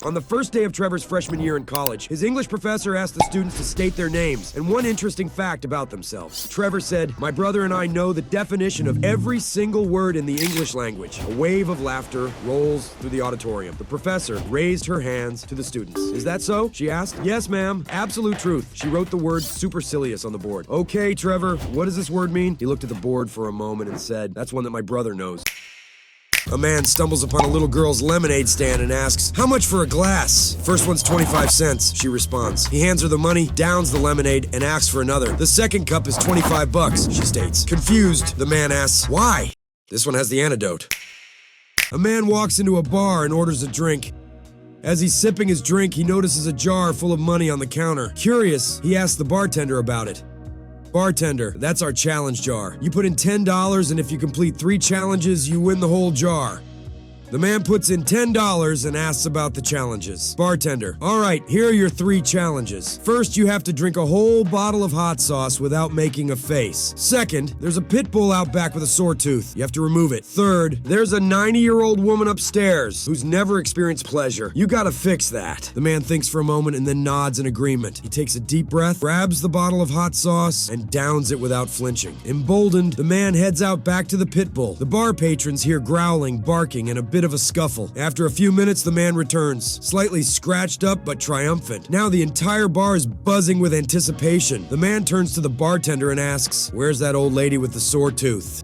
On the first day of Trevor's freshman year in college, his English professor asked the students to state their names and one interesting fact about themselves. Trevor said, "My brother and I know the definition of every single word in the English language." A wave of laughter rolls through the auditorium. The professor raised her hands to the students. "Is that so?" she asked. "Yes, ma'am. Absolute truth." She wrote the word supercilious on the board. "Okay, Trevor, what does this word mean?" He looked at the board for a moment and said, "That's one that my brother knows." A man stumbles upon a little girl's lemonade stand and asks, "How much for a glass?" "First one's 25 cents, she responds. He hands her the money, downs the lemonade, and asks for another. "The second cup is 25 bucks, she states. Confused, the man asks, "Why?" "This one has the antidote." A man walks into a bar and orders a drink. As he's sipping his drink, he notices a jar full of money on the counter. Curious, he asks the bartender about it. "Bartender, that's our challenge jar. You put in $10, and if you complete 3 challenges, you win the whole jar." The man puts in $10 and asks about the challenges. Bartender, "All right, here are your 3 challenges. First, you have to drink a whole bottle of hot sauce without making a face. Second, there's a pit bull out back with a sore tooth. You have to remove it. Third, there's a 90-year-old woman upstairs who's never experienced pleasure. You gotta fix that." The man thinks for a moment and then nods in agreement. He takes a deep breath, grabs the bottle of hot sauce, and downs it without flinching. Emboldened, the man heads out back to the pit bull. The bar patrons hear growling, barking, and a bit of a scuffle. After a few minutes, the man returns, slightly scratched up but triumphant. Now the entire bar is buzzing with anticipation. The man turns to the bartender and asks, "Where's that old lady with the sore tooth?"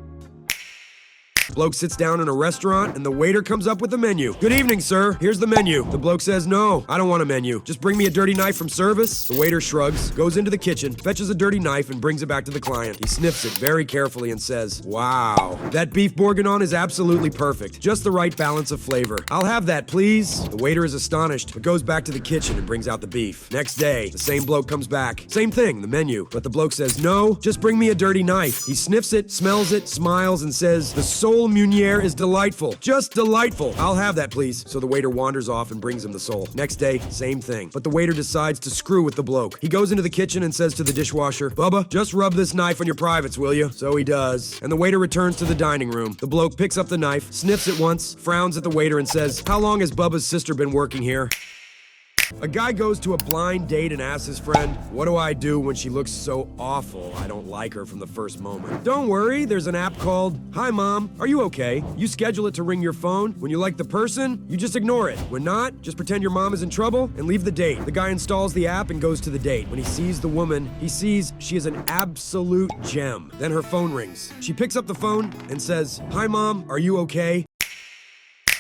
Bloke sits down in a restaurant and the waiter comes up with the menu. "Good evening, sir. Here's the menu." The bloke says, "No, I don't want a menu. Just bring me a dirty knife from service." The waiter shrugs, goes into the kitchen, fetches a dirty knife and brings it back to the client. He sniffs it very carefully and says, "Wow, that beef bourguignon is absolutely perfect. Just the right balance of flavor. I'll have that, please." The waiter is astonished, but goes back to the kitchen and brings out the beef. Next day, the same bloke comes back. Same thing, the menu. But the bloke says, "No, just bring me a dirty knife." He sniffs it, smells it, smiles and says, "The sole meunière is delightful. Just delightful. I'll have that, please." So the waiter wanders off and brings him the sole. Next day, same thing. But the waiter decides to screw with the bloke. He goes into the kitchen and says to the dishwasher, "Bubba, just rub this knife on your privates, will you?" So he does. And the waiter returns to the dining room. The bloke picks up the knife, sniffs it once, frowns at the waiter and says, "How long has Bubba's sister been working here?" A guy goes to a blind date and asks his friend, "What do I do when she looks so awful I don't like her from the first moment?" "Don't worry, there's an app called Hi Mom, Are You Okay? You schedule it to ring your phone. When you like the person, you just ignore it. When not, just pretend your mom is in trouble and leave the date." The guy installs the app and goes to the date. When he sees the woman, he sees she is an absolute gem. Then her phone rings. She picks up the phone and says, "Hi Mom, are you okay?"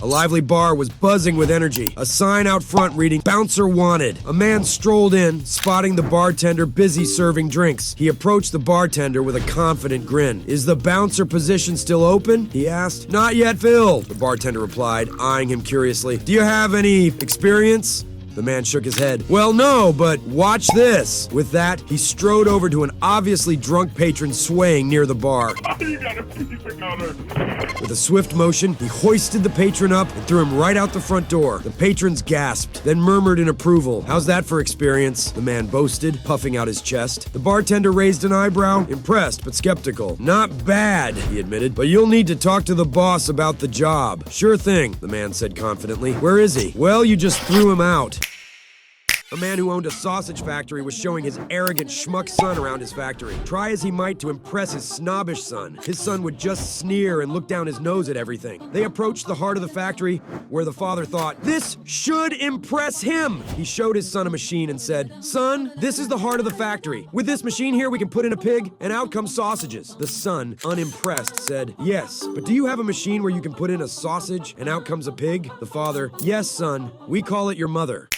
A lively bar was buzzing with energy. A sign out front reading, "Bouncer Wanted." A man strolled in, spotting the bartender busy serving drinks. He approached the bartender with a confident grin. "Is the bouncer position still open?" he asked. "Not yet filled," the bartender replied, eyeing him curiously. "Do you have any experience?" The man shook his head. "Well, no, but watch this." With that, he strode over to an obviously drunk patron swaying near the bar. You got a piece of gutter. With a swift motion, he hoisted the patron up and threw him right out the front door. The patrons gasped, then murmured in approval. "How's that for experience?" the man boasted, puffing out his chest. The bartender raised an eyebrow, impressed but skeptical. "Not bad," he admitted, "but you'll need to talk to the boss about the job." "Sure thing," the man said confidently. "Where is he?" "Well, you just threw him out." A man who owned a sausage factory was showing his arrogant schmuck son around his factory. Try as he might to impress his snobbish son, his son would just sneer and look down his nose at everything. They approached the heart of the factory, where the father thought, "This should impress him." He showed his son a machine and said, "Son, this is the heart of the factory. With this machine here, we can put in a pig, and out come sausages." The son, unimpressed, said, "Yes, but do you have a machine where you can put in a sausage, and out comes a pig?" The father, "Yes, son, we call it your mother."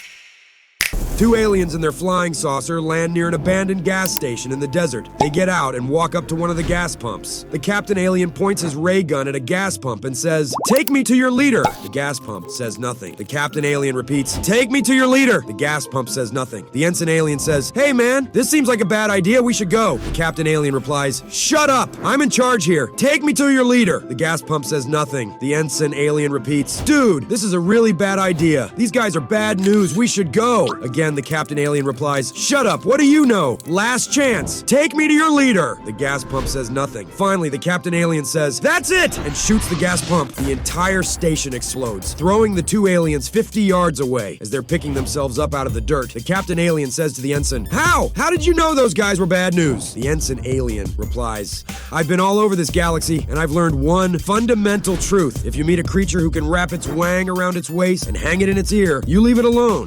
2 aliens in their flying saucer land near an abandoned gas station in the desert. They get out and walk up to one of the gas pumps. The captain alien points his ray gun at a gas pump and says, "Take me to your leader." The gas pump says nothing. The captain alien repeats, "Take me to your leader." The gas pump says nothing. The ensign alien says, "Hey man, this seems like a bad idea. We should go." The captain alien replies, "Shut up. I'm in charge here. Take me to your leader." The gas pump says nothing. The ensign alien repeats, "Dude, this is a really bad idea. These guys are bad news. We should go." Again, again, the Captain Alien replies, "Shut up, what do you know? Last chance, take me to your leader." The gas pump says nothing. Finally, the Captain Alien says, "That's it!" and shoots the gas pump. The entire station explodes, throwing the two aliens 50 yards away. As they're picking themselves up out of the dirt, the Captain Alien says to the ensign, "How? How did you know those guys were bad news?" The ensign alien replies, "I've been all over this galaxy, and I've learned one fundamental truth. If you meet a creature who can wrap its wang around its waist and hang it in its ear, you leave it alone.